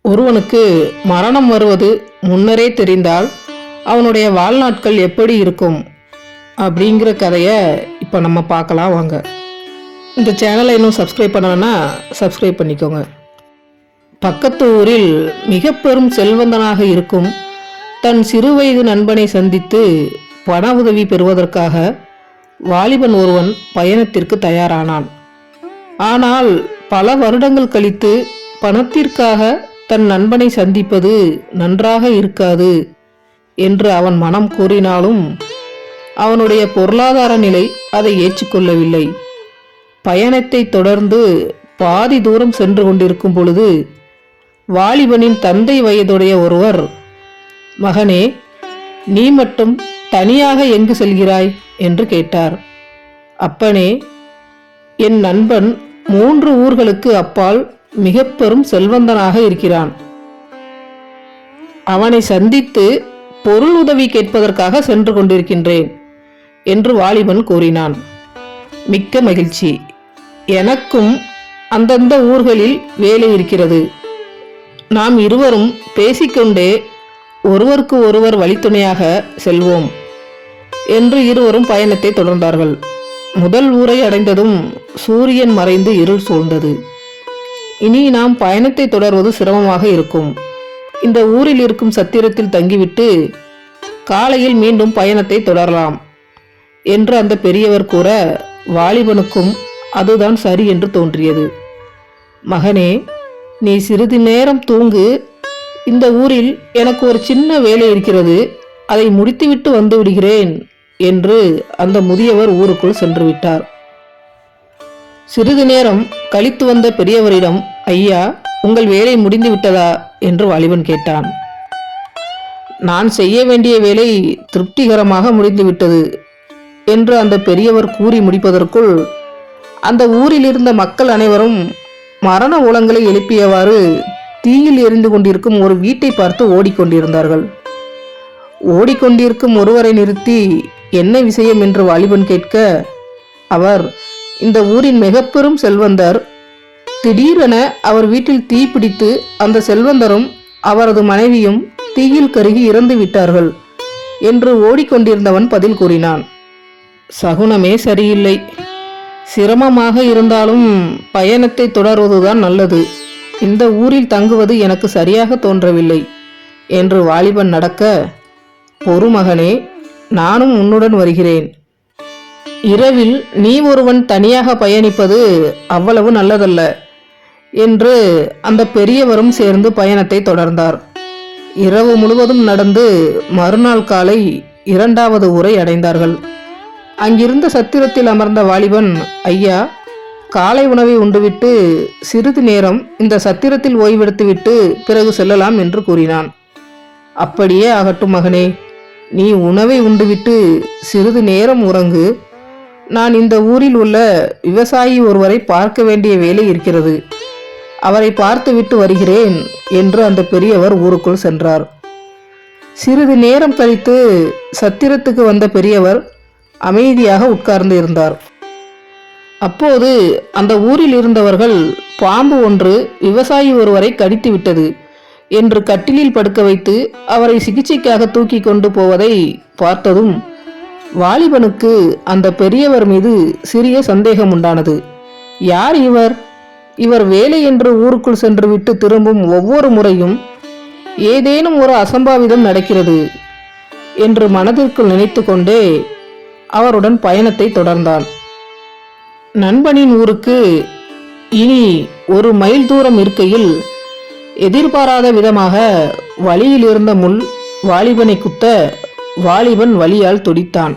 ஒருவனுக்கு மரணம் வருவது முன்னரே தெரிந்தால் அவனுடைய வாழ்நாட்கள் எப்படி இருக்கும் அப்படிங்கிற கதையை இப்போ நம்ம பார்க்கலாம் வாங்க. இந்த சேனலை இன்னும் சப்ஸ்கிரைப் பண்ணலைன்னா சப்ஸ்கிரைப் பண்ணிக்கோங்க. பக்கத்து ஊரில் மிக பெரும் செல்வந்தனாக இருக்கும் தன் சிறுவயது நண்பனை சந்தித்து பண உதவி பெறுவதற்காக வாலிபன் ஒருவன் பயணத்திற்கு தயாரானான். ஆனால் பல வருடங்கள் கழித்து பணத்திற்காக தன் நண்பனை சந்திப்பது நன்றாக இருக்காது என்று அவன் மனம் கூறினாலும் அவனுடைய பொருளாதார நிலை அதை ஏற்றுக்கொள்ளவில்லை. பயணத்தை தொடர்ந்து பாதி தூரம் சென்று கொண்டிருக்கும் பொழுது வாலிபனின் தந்தை வயதுடைய ஒருவர், "மகனே, நீ மட்டும் தனியாக எங்கு செல்கிறாய்?" என்று கேட்டார். "அப்பனே, என் நண்பன் 3 ஊர்களுக்கு அப்பால் மிக பெரும் செல்வந்தனாக இருக்கிறான். அவனை சந்தித்து பொருள் உதவி கேட்பதற்காக சென்று கொண்டிருக்கின்றேன்" என்று வாலிபன் கூறினான். "மிக்க மகிழ்ச்சி. எனக்கும் அந்தந்த ஊர்களில் வேலை இருக்கிறது. நாம் இருவரும் பேசிக்கொண்டே ஒருவருக்கு ஒருவர் வழித்துணையாக செல்வோம்" என்று இருவரும் பயணத்தை தொடர்ந்தார்கள். முதல் ஊரை அடைந்ததும் சூரியன் மறைந்து இருள் சூழ்ந்தது. இனி நாம் பயணத்தை தொடர்வது சிரமமாக இருக்கும். இந்த ஊரில் இருக்கும் சத்திரத்தில் தங்கிவிட்டு காலையில் மீண்டும் பயணத்தை தொடரலாம் என்று அந்த பெரியவர் கூற வாலிபனுக்கும் அதுதான் சரி என்று தோன்றியது. "மகனே, நீ சிறிது நேரம் தூங்கு. இந்த ஊரில் எனக்கு ஒரு சின்ன வேலை இருக்கிறது, அதை முடித்துவிட்டு வந்து விடுகிறேன்" என்று அந்த முதியவர் ஊருக்குள் சென்று விட்டார். சிறிது நேரம் கழித்து வந்த பெரியவரிடம், "ஐயா, உங்கள் வேலை முடிந்து விட்டதா?" என்று வாலிபன் கேட்டான். "நான் செய்ய வேண்டிய வேலை திருப்திகரமாக முடிந்துவிட்டது" என்று அந்த பெரியவர் கூறி முடிப்பதற்குள் அந்த ஊரில் இருந்த மக்கள் அனைவரும் மரண ஓலங்களை எழுப்பியவாறு தீயில் எரிந்து கொண்டிருக்கும் ஒரு வீட்டை பார்த்து ஓடிக்கொண்டிருந்தார்கள். ஓடிக்கொண்டிருக்கும் ஒருவரை நிறுத்தி என்ன விஷயம் என்று வாலிபன் கேட்க, அவர் இந்த ஊரின் மிக பெரும் செல்வந்தர். திடீரென அவர் வீட்டில் தீ பிடித்து அந்த செல்வந்தரும் அவரது மனைவியும் தீயில் கருகி இறந்து விட்டார்கள் என்று ஓடிக்கொண்டிருந்தவன் பதில் கூறினான். "சகுனமே சரியில்லை. சிரமமாக இருந்தாலும் பயணத்தை தொடர்வதுதான் நல்லது. இந்த ஊரில் தங்குவது எனக்கு சரியாக தோன்றவில்லை" என்று வாலிபன் நடக்க, "பொறுமகனே, நானும் உன்னுடன் வருகிறேன். இரவில் நீ ஒருவன் தனியாக பயணிப்பது அவ்வளவு நல்லதல்ல" என்று அந்த பெரியவரும் சேர்ந்து பயணத்தை தொடர்ந்தார். இரவு முழுவதும் நடந்து மறுநாள் காலை 2வது ஊரை அடைந்தார்கள். அங்கிருந்த சத்திரத்தில் அமர்ந்த வாலிபன், "ஐயா, காலை உணவை உண்டுவிட்டு சிறிது நேரம் இந்த சத்திரத்தில் ஓய்வெடுத்துவிட்டு பிறகு செல்லலாம்" என்று கூறினான். "அப்படியே ஆகட்டும் மகனே. நீ உணவை உண்டுவிட்டு சிறிது நேரம் உறங்கு. நான் இந்த ஊரில் உள்ள விவசாயி ஒருவரை பார்க்க வேண்டிய வேலை இருக்கிறது. அவரை பார்த்துவிட்டு வருகிறேன்" என்று அந்த பெரியவர் ஊருக்குள் சென்றார். சிறிது நேரம் கழித்து சத்திரத்துக்கு வந்த பெரியவர் அமைதியாக உட்கார்ந்து இருந்தார். அப்போது அந்த ஊரில் இருந்தவர்கள், "பாம்பு ஒன்று விவசாயி ஒருவரை கடித்து விட்டது" என்று கட்டிலில் படுக்க வைத்து அவரை சிகிச்சைக்காக தூக்கி கொண்டு போவதை பார்த்ததும் வாலிபனுக்கு அந்த பெரியவர் மீது சிறிய சந்தேகம் உண்டானது. யார் இவர்? இவர் வேலை என்று ஊருக்குள் சென்று விட்டு திரும்பும் ஒவ்வொரு முறையும் ஏதேனும் ஒரு அசம்பாவிதம் நடக்கிறது என்று மனதிற்குள் நினைத்து கொண்டே அவருடன் பயணத்தை தொடர்ந்தான். நண்பனின் ஊருக்கு இனி 1 மைல் தூரம் இருக்கையில் எதிர்பாராத விதமாக வழியில் இருந்த முள் வாலிபனை குத்த வாலிபன் வலியால் துடித்தான்.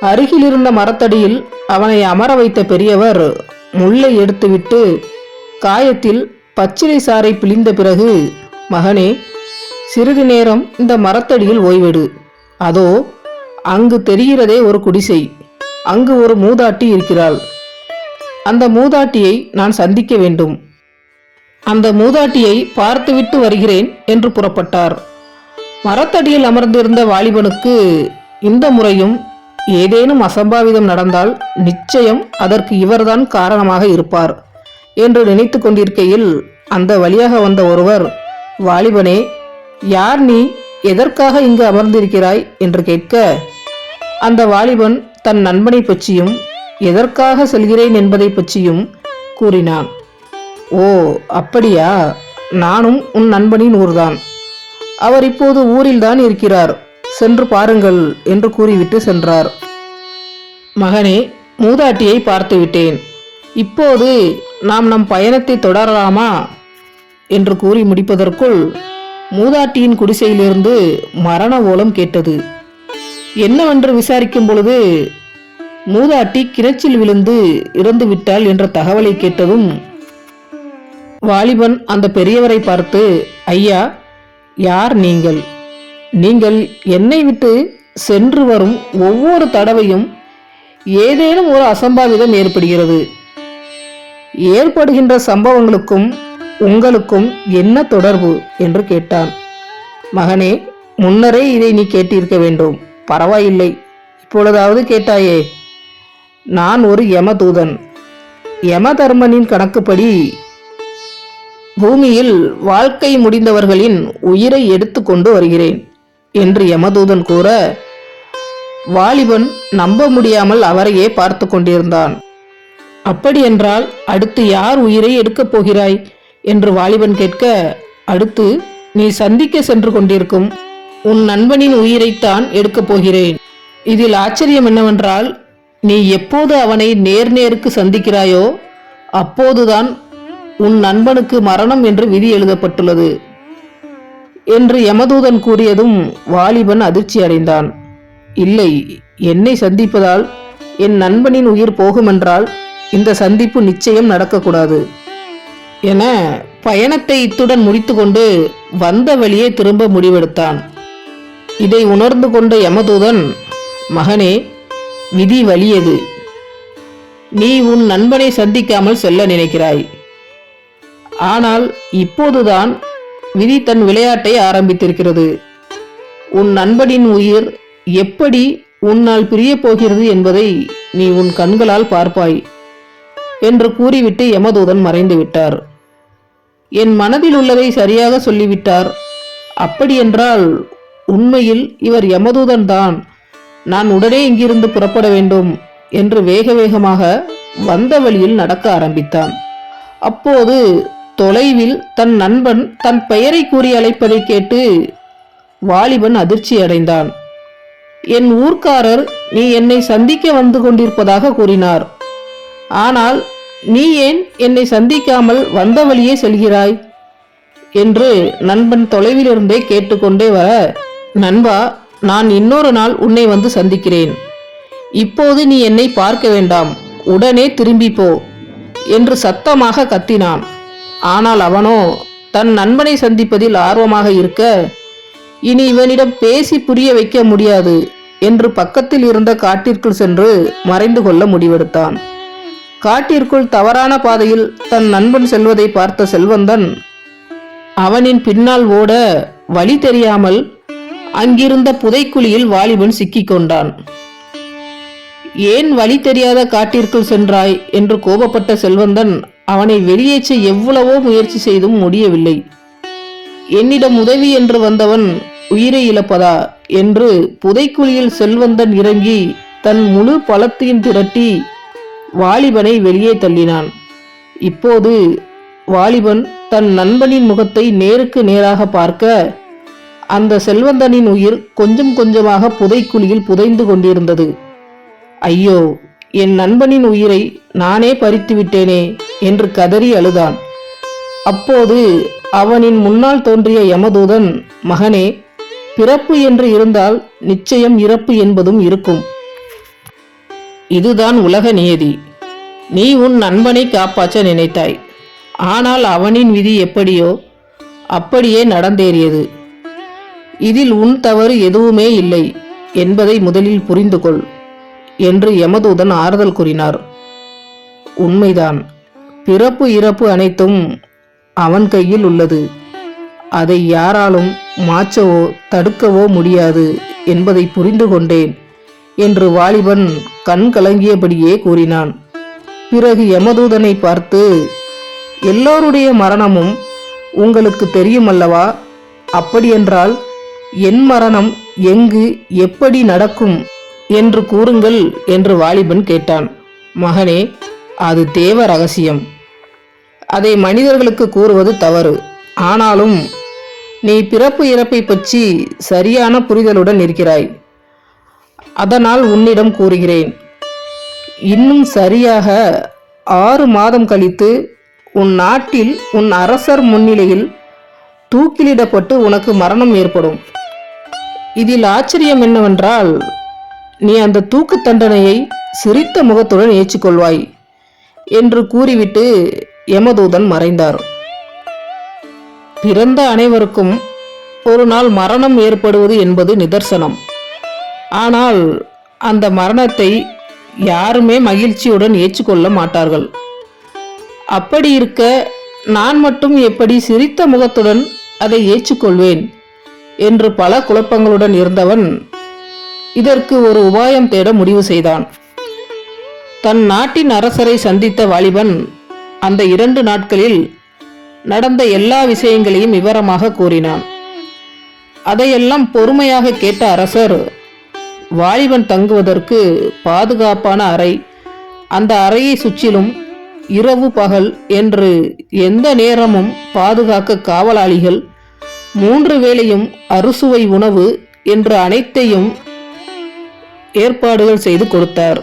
அருகில் இருந்த மரத்தடியில் அவனை அமர வைத்த பெரியவர் முள்ளை எடுத்துவிட்டு காயத்தில் பச்சிலை சாறை பிழிந்த பிறகு, "மகனே, சிறிது நேரம் இந்த மரத்தடியில் ஓய்வெடு. அதோ அங்கு தெரிகிறதே ஒரு குடிசை. அங்கு ஒரு மூதாட்டி இருக்கிறாள். அந்த மூதாட்டியை நான் சந்திக்க வேண்டும். அந்த மூதாட்டியை பார்த்துவிட்டு வருகிறேன்" என்று புறப்பட்டார். மரத்தடியில் அமர்ந்திருந்த வாலிபனுக்கு இந்த முறையும் ஏதேனும் அசம்பாவிதம் நடந்தால் நிச்சயம் அதற்கு இவர்தான் காரணமாக இருப்பார் என்று நினைத்து கொண்டிருக்கையில் அந்த வழியாக வந்த ஒருவர், வாலிபனே, யார் நீ? எதற்காக இங்கு அமர்ந்திருக்கிறாய் என்று கேட்க, அந்த வாலிபன் தன் நண்பனை பற்றியும் எதற்காக செல்கிறேன் என்பதை பற்றியும் கூறினான். ஓ, அப்படியா? நானும் உன் நண்பனின் ஊர்தான். அவர் இப்போது ஊரில்தான் இருக்கிறார், சென்று பாருங்கள் என்று கூறிவிட்டு சென்றார். மகனே, மூதாட்டியை பார்த்து விட்டேன். இப்போது நாம் நம் பயணத்தை தொடரலாமா என்று கூறி முடிப்பதற்குள் மூதாட்டியின் குடிசையிலிருந்து மரண ஓலம் கேட்டது. என்னவென்று விசாரிக்கும் பொழுது மூதாட்டி கிணற்றில் விழுந்து இறந்து விட்டாள் என்ற தகவலை கேட்டதும் வாலிபன் அந்த பெரியவரை பார்த்து, ஐயா, யார் நீங்கள்? நீங்கள் என்னை விட்டு சென்று வரும் ஒவ்வொரு தடவையும் ஏதேனும் ஒரு அசம்பாவிதம் ஏற்படுகிறது. ஏற்படுகின்ற சம்பவங்களுக்கும் உங்களுக்கும் என்ன தொடர்பு என்று கேட்டான். மகனே, முன்னரே இதை நீ கேட்டிருக்க வேண்டும். பரவாயில்லை, இப்பொழுதாவது கேட்டாயே. நான் ஒரு யமதூதன். யமதர்மனின் கணக்குப்படி பூமியில் வாழ்க்கை முடிந்தவர்களின் உயிரை எடுத்து கொண்டு வருகிறேன் என்று யமதூதன் கூற, வாலிபன் நம்ப முடியாமல் அவரையே பார்த்து கொண்டிருந்தான். அப்படியென்றால் அடுத்து யார் உயிரை எடுக்கப் போகிறாய் என்று வாலிபன் கேட்க, அடுத்து நீ சந்திக்க சென்று கொண்டிருக்கும் உன் நண்பனின் உயிரைத்தான் எடுக்கப் போகிறேன். இதில் ஆச்சரியம் என்னவென்றால், நீ எப்போது அவனை நேருக்கு சந்திக்கிறாயோ அப்போதுதான் உன் நண்பனுக்கு மரணம் என்று விதி எழுதப்பட்டுள்ளது என்று யமதூதன் கூறியதும் வாலிபன் அதிர்ச்சி அடைந்தான். இல்லை, என்னை சந்திப்பதால் என் நண்பனின் உயிர் போகுமென்றால் இந்த சந்திப்பு நிச்சயம் நடக்கக்கூடாது என பயணத்தை இத்துடன் முடித்துக்கொண்டு வந்த வழியே திரும்ப முடிவெடுத்தான். இதை உணர்ந்து கொண்ட யமதூதன், மகனே, விதி வலியது. நீ உன் நண்பனை சந்திக்காமல் செல்ல நினைக்கிறாய். ஆனால் இப்போதுதான் விதி தன் விளையாட்டை ஆரம்பித்திருக்கிறது. உன் நண்பனின் உயிர் எப்படி உன்னால் பிரிய போகிறது என்பதை நீ உன் கண்களால் பார்ப்பாய் என்று கூறிவிட்டு யமதூதன் மறைந்து விட்டார். என் மனதில் உள்ளதை சரியாக சொல்லிவிட்டார். அப்படியென்றால் உண்மையில் இவர் யமதூதன் தான். நான் உடனே இங்கிருந்து புறப்பட வேண்டும் என்று வேக வேகமாக வந்த வழியில் நடக்க ஆரம்பித்தான். அப்போது தொலைவில் தன் நண்பன் தன் பெயரை கூறி அழைப்பதை கேட்டு வாலிபன் அதிர்ச்சி அடைந்தான். என் ஊர்க்காரர் நீ என்னை சந்திக்க வந்து கொண்டிருப்பதாக கூறினார். ஆனால் நீ ஏன் என்னை சந்திக்காமல் வந்த வழியே செல்கிறாய் என்று நண்பன் தொலைவிலிருந்தே கேட்டுக்கொண்டே வர, நண்பா, நான் இன்னொரு நாள் உன்னை வந்து சந்திக்கிறேன். இப்போது நீ என்னை பார்க்க வேண்டாம், உடனே திரும்பி போ என்று சத்தமாக கத்தினான். ஆனால் அவனோ தன் நண்பனை சந்திப்பதில் ஆர்வமாக இருக்க, இனி இவனிடம் பேசி புரிய வைக்க முடியாது என்று பக்கத்தில் இருந்த காட்டிற்குள் சென்று மறைந்து கொள்ள முடிவெடுத்தான். காட்டிற்குள் தவறான பாதையில் தன் நண்பன் செல்வதை பார்த்த செல்வந்தன் அவனின் பின்னால் ஓட வழி தெரியாமல் அங்கிருந்த புதைக்குழியில் வாலிபன் சிக்கிக் கொண்டான். ஏன் வழி தெரியாத காட்டிற்குள் சென்றாய் என்று கோபப்பட்ட செல்வந்தன் அவனை வெளியேற்ற எவ்வளவோ முயற்சி செய்தும் முடியவில்லை. என்னிடம் உதவி என்று வந்தவன் உயிரை இழப்பதா என்று புதைக்குழியில் செல்வந்தன் இறங்கி தன் முழு பலத்தையும் திரட்டி வாலிபனை வெளியே தள்ளினான். இப்போது வாலிபன் தன் நண்பனின் முகத்தை நேருக்கு நேராக பார்க்க, அந்த செல்வந்தனின் உயிர் கொஞ்சம் கொஞ்சமாக புதைக்குழியில் புதைந்து கொண்டிருந்தது. ஐயோ, என் நண்பனின் உயிரை நானே பறித்து விட்டேனே என்று கதறி அழுதான். அப்போது அவனின் முன்னால் தோன்றிய யமதூதன், மகனே, பிறப்பு என்று இருந்தால் நிச்சயம் இறப்பு என்பதும் இருக்கும். இதுதான் உலக நியதி. நீ உன் நண்பனை காப்பாற்ற நினைத்தாய். ஆனால் அவனின் விதி எப்படியோ அப்படியே நடந்தேறியது. இதில் உன் தவறு எதுவுமே இல்லை என்பதை முதலில் புரிந்து கொள் என்று யமதூதன் ஆறுதல் கூறினார். உண்மைதான், பிறப்பு இறப்பு அனைத்தும் அவன் கையில் உள்ளது. அதை யாராலும் மாற்றவோ தடுக்கவோ முடியாது என்பதை புரிந்து கொண்டேன் என்று வாலிபன் கண் கலங்கியபடியே கூறினான். பிறகு யமதூதனை பார்த்து, எல்லோருடைய மரணமும் உங்களுக்கு தெரியுமல்லவா? அப்படியென்றால் என் மரணம் எங்கு எப்படி நடக்கும் என்று கூறுங்கள் என்று வாலிபன் கேட்டான். மகனே, அது தேவ ரகசியம். அதை மனிதர்களுக்கு கூறுவது தவறு. ஆனாலும் நீ பிறப்பு இறப்பை பற்றி சரியான புரிதலுடன் இருக்கிறாய். அதனால் உன்னிடம் கூறுகிறேன். இன்னும் சரியாக 6 மாதம் கழித்து உன் நாட்டில் உன் அரசர் முன்னிலையில் தூக்கிலிடப்பட்டு உனக்கு மரணம் ஏற்படும். இதில் ஆச்சரியம் என்னவென்றால், நீ அந்த தூக்கு தண்டனையை சிரித்த முகத்துடன் ஏற்றுக்கொள்வாய் என்று கூறிவிட்டு யமதூதன் மறைந்தார். பிறந்த அனைவருக்கும் ஒரு நாள் மரணம் ஏற்படுவது என்பது நிதர்சனம். ஆனால் அந்த மரணத்தை யாருமே மகிழ்ச்சியுடன் ஏற்றுக்கொள்ள மாட்டார்கள். அப்படி இருக்க நான் மட்டும் எப்படி சிரித்த முகத்துடன் அதை ஏற்றுக்கொள்வேன் என்று பல குழப்பங்களுடன் இருந்தவன் இதற்கு ஒரு உபாயம் தேட முடிவு செய்தான். தன் நாட்டின் அரசரை சந்தித்த வாலிபன் அந்த 2 நாட்களில் நடந்த எல்லா விஷயங்களையும் விவரமாக கூறினான். அதையெல்லாம் பொறுமையாக கேட்ட அரசர் வாலிபன் தங்குவதற்கு பாதுகாப்பான அறை, அந்த அறையை சுற்றிலும் இரவு பகல் என்று எந்த நேரமும் பாதுகாக்க காவலாளிகள், 3 வேளையும் அறுசுவை உணவு என்று அனைத்தையும் ஏற்பாடுகள் செய்து கொடுத்தார்.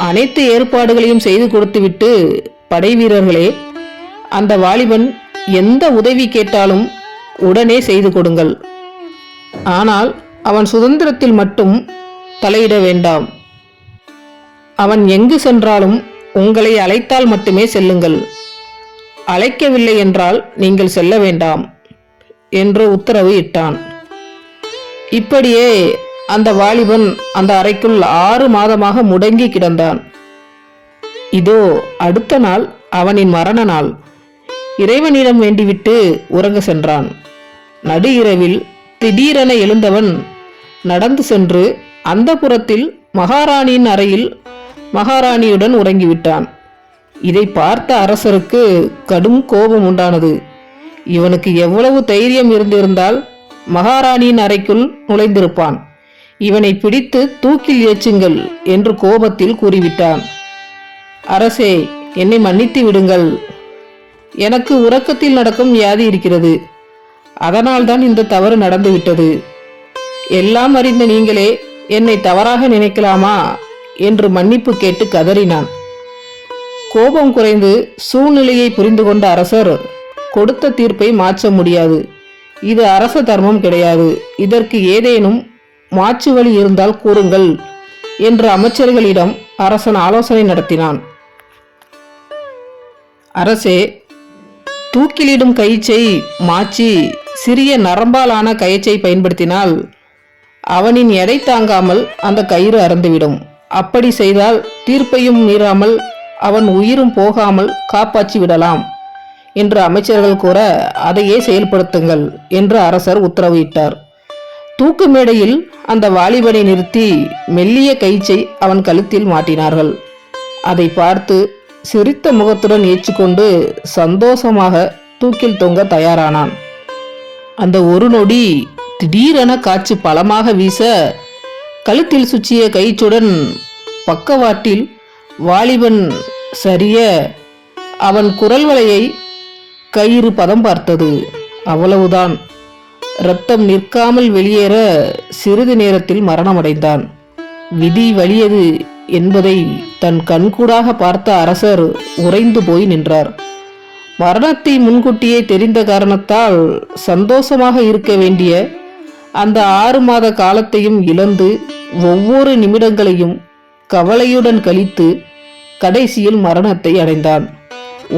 அனைத்து ஏற்பாடுகளையும் செய்து கொடுத்துவிட்டு, படை வீரர்களே, அந்த வாலிபன் எந்த உதவி கேட்டாலும் உடனே செய்து கொடுங்கள். ஆனால் அவன் சுதந்திரத்தில் மட்டும் தலையிட வேண்டாம். அவன் எங்கு சென்றாலும் உங்களை அழைத்தால் மட்டுமே செல்லுங்கள். அழைக்கவில்லை என்றால் நீங்கள் செல்ல வேண்டாம் என்று உத்தரவு இட்டான். இப்படியே அந்த வாலிபன் அந்த அறைக்குள் 6 மாதமாக முடங்கி கிடந்தான். இதோ அடுத்த நாள் அவனின் மரண நாள். இறைவனிடம் வேண்டிவிட்டு உறங்க சென்றான். நடு இரவில் திடீரென எழுந்தவன் நடந்து சென்று அந்தப்புறத்தில் மகாராணியின் அறையில் மகாராணியுடன் உறங்கிவிட்டான். இதை பார்த்த அரசருக்கு கடும் கோபம் உண்டானது. இவனுக்கு எவ்வளவு தைரியம் இருந்திருந்தால் மகாராணியின் அறைக்குள் நுழைந்திருப்பான். இவனை பிடித்து தூக்கில் ஏற்றுங்கள் என்று கோபத்தில் கூறிவிட்டான். அரசே, என்னை மன்னித்து விடுங்கள். எனக்கு உறக்கத்தில் நடக்கும் வியாதி இருக்கிறது. அதனால்தான் இந்த தவறு நடந்துவிட்டது. எல்லாம் அறிந்த நீங்களே என்னை தவறாக நினைக்கலாமா என்று மன்னிப்பு கேட்டு கதறினான். கோபம் குறைந்து சூழ்நிலையை புரிந்து கொண்ட அரசர், கொடுத்த தீர்ப்பை மாற்ற முடியாது. இது அரச தர்மம் கிடையாது. இதற்கு ஏதேனும் மாற்று வழி இருந்தால் கூறுங்கள் என்று அமைச்சர்களிடம் அரசன் ஆலோசனை நடத்தினான். அரசே, தூக்கிலிடும் கயிற்றை மாற்றி சிறிய நரம்பாலான கயிற்றை பயன்படுத்தினால் அவனின் எடை தாங்காமல் அந்த கயிறு அறுந்துவிடும். அப்படி செய்தால் தீர்ப்பையும் மீறாமல் அவன் உயிரும் போகாமல் காப்பாற்றி விடலாம் என்று அமைச்சர்கள் கூற, அதையே செயல்படுத்துங்கள் என்று அரசர் உத்தரவிட்டார். தூக்கு மேடையில் அந்த வாலிபனை நிறுத்தி மெல்லிய கயிற்றை அவன் கழுத்தில் மாட்டினார்கள். அதை பார்த்து சிரித்த முகத்துடன் ஏற்றுக்கொண்டு சந்தோஷமாக தூக்கில் தொங்க தயாரானான். அந்த ஒரு நொடி திடீரென காற்று பலமாக வீச, கழுத்தில் சுற்றிய கயிற்றுடன் பக்கவாட்டில் வாலிபன் சரிய அவன் குரல் வளையை கயிறு பதம் பார்த்தது. அவ்வளவுதான். இரத்தம் நிற்காமல் வெளியேற சிறிது நேரத்தில் மரணமடைந்தான். விதி வலியது என்பதை தன் கண்கூடாக பார்த்த அரசர் உறைந்து போய் நின்றார். மரணத்தை முன்கூட்டியே தெரிந்த காரணத்தால் சந்தோஷமாக இருக்க வேண்டிய அந்த 6 மாத காலத்தையும் இழந்து ஒவ்வொரு நிமிடங்களையும் கவலையுடன் கழித்து கடைசியில் மரணத்தை அடைந்தான்.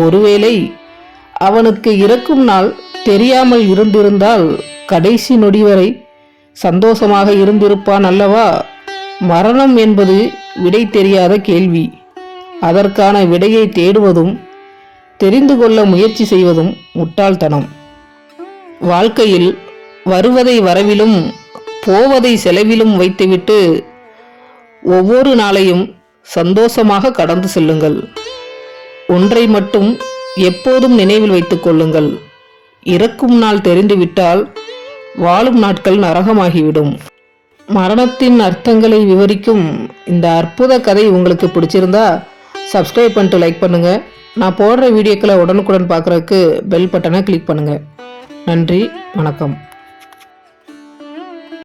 ஒருவேளை அவனுக்கு இறக்கும் நாள் தெரியாமல் இருந்திருந்தால் கடைசி நொடி வரை சந்தோஷமாக இருந்திருப்பான் அல்லவா? மரணம் என்பது விடை தெரியாத கேள்வி. அதற்கான விடையை தேடுவதும் தெரிந்து கொள்ள முயற்சி செய்வதும் முட்டாள்தனம். வாழ்க்கையில் வருவதை வரவிலும் போவதை செலவிலும் வைத்துவிட்டு ஒவ்வொரு நாளையும் சந்தோஷமாக கடந்து செல்லுங்கள். ஒன்றை மட்டும் எப்போதும் நினைவில் வைத்துக் கொள்ளுங்கள். இறக்கும் நாள் தெரிந்துவிட்டால் வாழும் நாட்கள் நரகமாகிவிடும். மரணத்தின் அர்த்தங்களை விவரிக்கும் இந்த அற்புத கதை உங்களுக்கு பிடிச்சிருந்தா சப்ஸ்கிரைப் பண்ணிட்டு லைக் பண்ணுங்கள். நான் போடுற வீடியோக்களை உடனுக்குடன் பார்க்குறதுக்கு பெல் பட்டனை கிளிக் பண்ணுங்கள். நன்றி, வணக்கம்.